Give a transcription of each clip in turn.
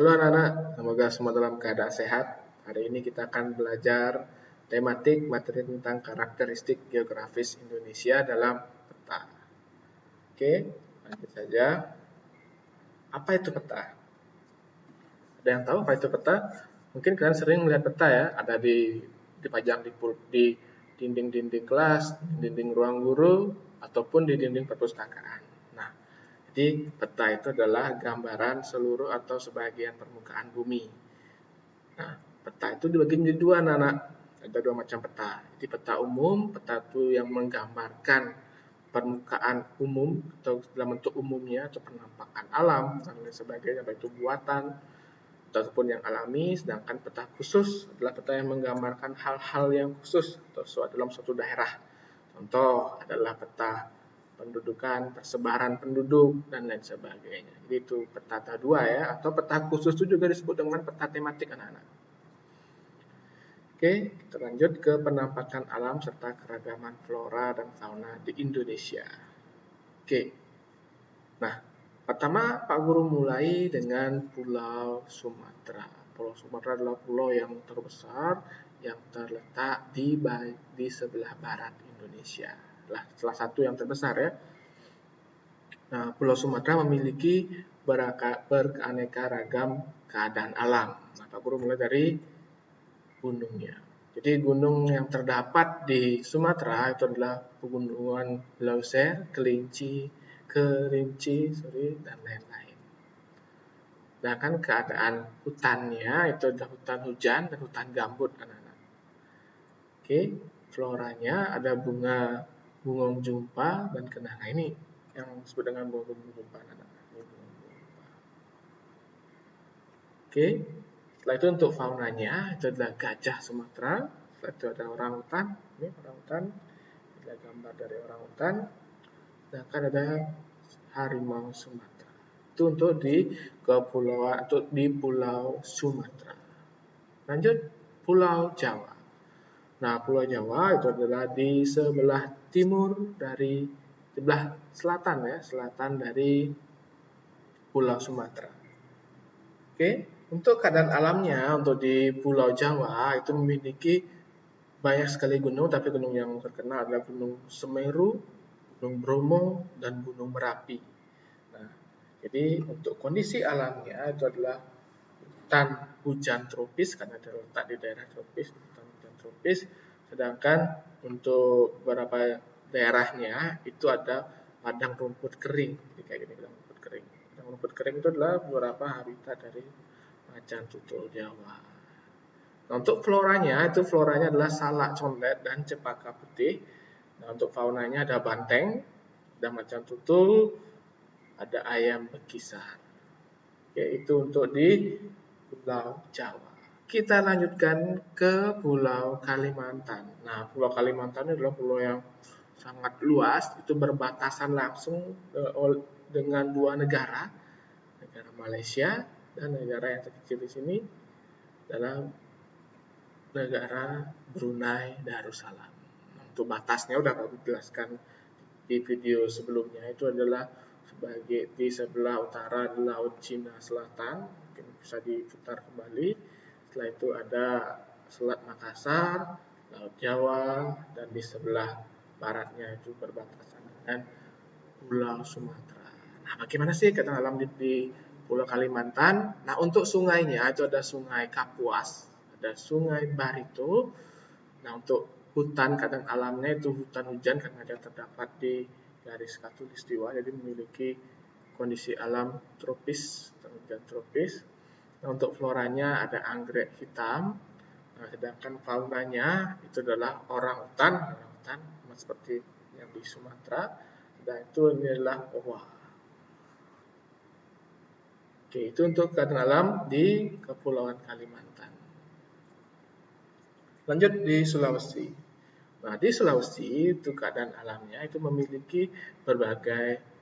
Halo anak-anak, semoga semua dalam keadaan sehat. Hari ini kita akan belajar tematik materi tentang karakteristik geografis Indonesia dalam peta. Oke, lanjut saja. Apa itu peta? Ada yang tahu apa itu peta? Mungkin kalian sering melihat peta ya, ada dipajang di dinding-dinding kelas, dinding ruang guru, ataupun di dinding perpustakaan. Nah, jadi peta itu adalah gambaran seluruh atau sebagian permukaan bumi. Nah, peta itu dibagi menjadi dua, anak-anak. Ada dua macam peta. Jadi peta umum, peta itu yang menggambarkan permukaan umum atau dalam bentuk umumnya atau penampakan alam dan lain sebagainya, baik itu buatan ataupun yang alami. Sedangkan peta khusus adalah peta yang menggambarkan hal-hal yang khusus atau dalam suatu daerah. Contoh adalah peta pendudukan, persebaran penduduk, dan lain sebagainya. Jadi itu peta dua ya, atau peta khusus itu juga disebut dengan peta tematik, anak-anak. Oke, kita lanjut ke penampakan alam serta keragaman flora dan fauna di Indonesia. Oke, nah pertama Pak Guru mulai dengan Pulau Sumatera. Pulau Sumatera adalah pulau yang terbesar yang terletak di sebelah barat Indonesia. Salah satu yang terbesar ya. Nah, Pulau Sumatera memiliki beraneka ragam keadaan alam. Nah, Pak Guru mulai dari gunungnya. Jadi gunung yang terdapat di Sumatera itu adalah pegunungan Leuser, Kerinci, dan lain-lain. Sedangkan keadaan hutannya itu adalah hutan hujan dan hutan gambut, anak-anak. Oke, floranya ada bunga bungong jumpa dan kenanga. Ini yang disebut dengan bungong jumpa, anak-anak. Oke, setelah itu untuk faunanya itu adalah gajah Sumatera. Setelah itu ada orangutan. Ini orangutan, ada gambar dari orangutan. Sedangkan ada harimau Sumatera. Itu untuk di Pulau Sumatera. Lanjut Pulau Jawa. Nah, Pulau Jawa itu adalah di sebelah timur dari sebelah selatan ya, selatan dari Pulau Sumatera. Oke, untuk keadaan alamnya untuk di Pulau Jawa itu memiliki banyak sekali gunung, tapi gunung yang terkenal adalah Gunung Semeru, Gunung Bromo, dan Gunung Merapi. Nah, jadi untuk kondisi alamnya itu adalah hutan hujan tropis karena terletak di daerah tropis, hutan hujan tropis. Sedangkan untuk beberapa daerahnya itu ada padang rumput kering, jadi kayak gini padang rumput kering. Padang rumput kering itu adalah beberapa habitat dari macan tutul Jawa. Nah, untuk floranya adalah salak condet dan cempaka putih. Nah, untuk faunanya ada banteng, ada macan tutul, ada ayam bekisan. Oke, itu untuk di Pulau Jawa. Kita lanjutkan ke Pulau Kalimantan. Nah, Pulau Kalimantan adalah pulau yang sangat luas, itu berbatasan langsung dengan dua negara, negara Malaysia dan negara yang terkecil di sini adalah negara Brunei Darussalam. Untuk batasnya udah aku jelaskan di video sebelumnya, itu adalah sebagai di sebelah utara di Laut Cina Selatan, mungkin bisa diputar kembali. Setelah itu ada Selat Makassar, Laut Jawa, dan di sebelah baratnya itu berbatasan dengan Pulau Sumatera. Nah, bagaimana sih keadaan alam di Pulau Kalimantan? Nah, untuk sungainya itu ada Sungai Kapuas, ada Sungai Barito. Nah, untuk hutan keadaan alamnya itu hutan hujan karena dia terdapat di garis khatulistiwa, jadi memiliki kondisi alam tropis, hujan tropis. Nah, untuk floranya ada anggrek hitam. Nah, sedangkan faunanya itu adalah orangutan seperti yang di Sumatera. Dan itu adalah owa. Oke, itu untuk keadaan alam di Kepulauan Kalimantan. Lanjut di Sulawesi. Nah, di Sulawesi itu keadaan alamnya itu memiliki berbagai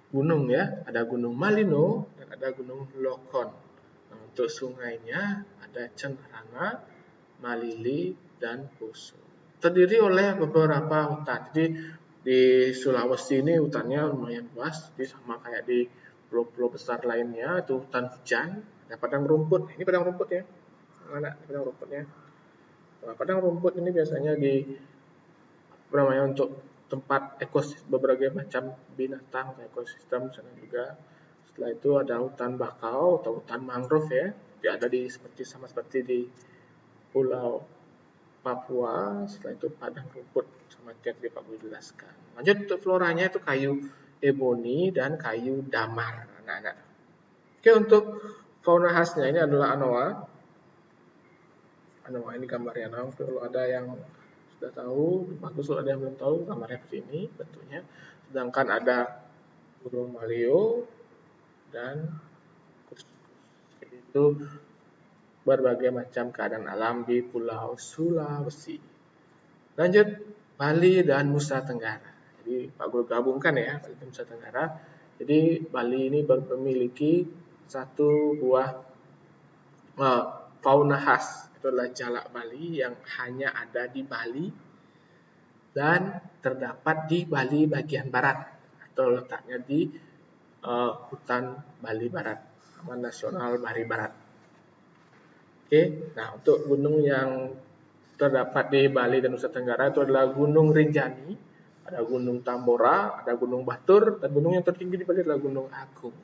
gunung ya. Ada Gunung Malino dan ada Gunung Lokon. Nah, untuk sungainya ada Cenrana, Malili, dan Poso. Terdiri oleh beberapa hutan. Jadi di Sulawesi ini hutannya lumayan luas, jadi sama kayak di pulau-pulau besar lainnya itu hutan hujan, ada padang rumput. Ini padang rumput ya. Mana padang rumputnya? Nah, padang rumput ini biasanya untuk tempat ekosistem berbagai macam binatang ekosistem sana juga. Setelah itu ada hutan bakau atau hutan mangrove ya, yang ada seperti di Pulau Papua. Setelah itu padang rumput seperti yang Pak Guru jelaskan. Lanjut untuk floranya itu kayu eboni dan kayu damar, anak-anak. Oke, untuk fauna khasnya ini adalah anoa. Anoa ini gambarnya. Nah, kalau ada yang sudah tahu, bagus. Kalau ada yang belum tahu, gambarnya seperti ini bentuknya. Sedangkan ada burung maleo dan itu berbagai macam keadaan alam di Pulau Sulawesi. Lanjut, Bali dan Nusa Tenggara. Jadi Pak Guru gabungkan ya, Bali dan Nusa Tenggara. Jadi Bali ini memiliki satu buah fauna khas, itu adalah jalak Bali yang hanya ada di Bali dan terdapat di Bali bagian barat atau letaknya di hutan Bali Barat, Taman Nasional Bali Barat. Oke, nah untuk gunung yang terdapat di Bali dan Nusa Tenggara itu adalah Gunung Rinjani, ada Gunung Tambora, ada Gunung Batur, dan gunung yang tertinggi di Bali adalah Gunung Agung.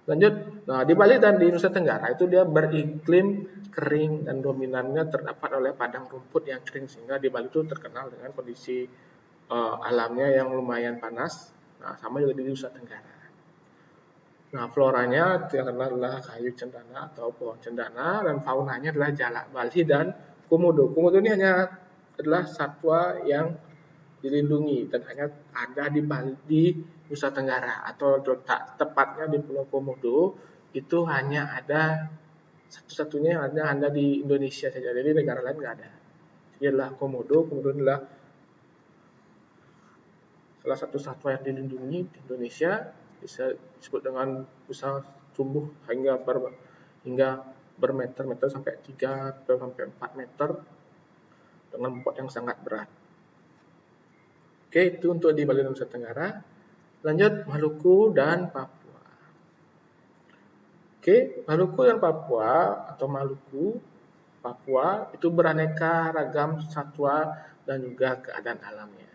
Lanjut, nah di Bali dan di Nusa Tenggara itu dia beriklim kering dan dominannya terdapat oleh padang rumput yang kering, sehingga di Bali itu terkenal dengan kondisi alamnya yang lumayan panas. Nah, sama juga di Nusa Tenggara. Nah, floranya terkenal adalah kayu cendana atau pohon cendana, dan faunanya adalah jalak Bali dan komodo. Komodo ini hanya adalah satwa yang dilindungi dan hanya ada di Bali, di Nusa Tenggara, atau letak tepatnya di Pulau Komodo itu hanya ada satu-satunya yang ada di Indonesia saja. Jadi negara lain nggak ada. Jadi adalah komodo. Komodo adalah salah satu satwa yang dilindungi di Indonesia, bisa disebut dengan bisa tumbuh hingga bermeter-meter sampai 3 sampai 4 meter dengan bobot yang sangat berat. Oke, itu untuk di Bali dan Nusa Tenggara. Lanjut, Maluku dan Papua. Oke, Maluku dan Papua atau Maluku, Papua itu beraneka ragam satwa dan juga keadaan alamnya.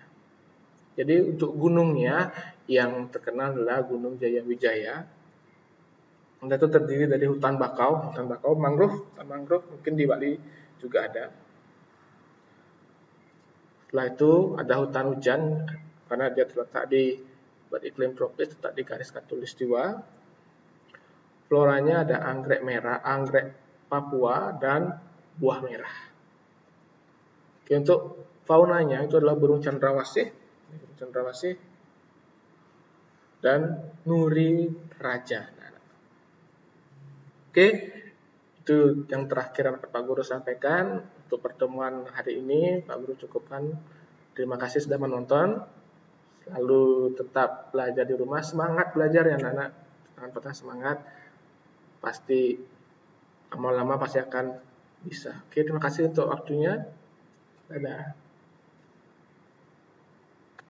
Jadi untuk gunungnya yang terkenal adalah Gunung Jayawijaya. Itu terdiri dari hutan bakau, mangrove, mungkin di Bali juga ada. Setelah itu ada hutan hujan karena dia terletak di beriklim tropis, terletak di garis khatulistiwa. Floranya ada anggrek merah, anggrek Papua dan buah merah. Oke, untuk faunanya itu adalah burung cendrawasih dan nuri raja. Oke, itu yang terakhir yang Pak Guru sampaikan untuk pertemuan hari ini. Pak Guru cukupkan. Terima kasih sudah menonton. Selalu tetap belajar di rumah, semangat belajar ya anak-anak, jangan patah semangat. Pasti lama-lama pasti akan bisa. Oke, terima kasih untuk waktunya. Dadah.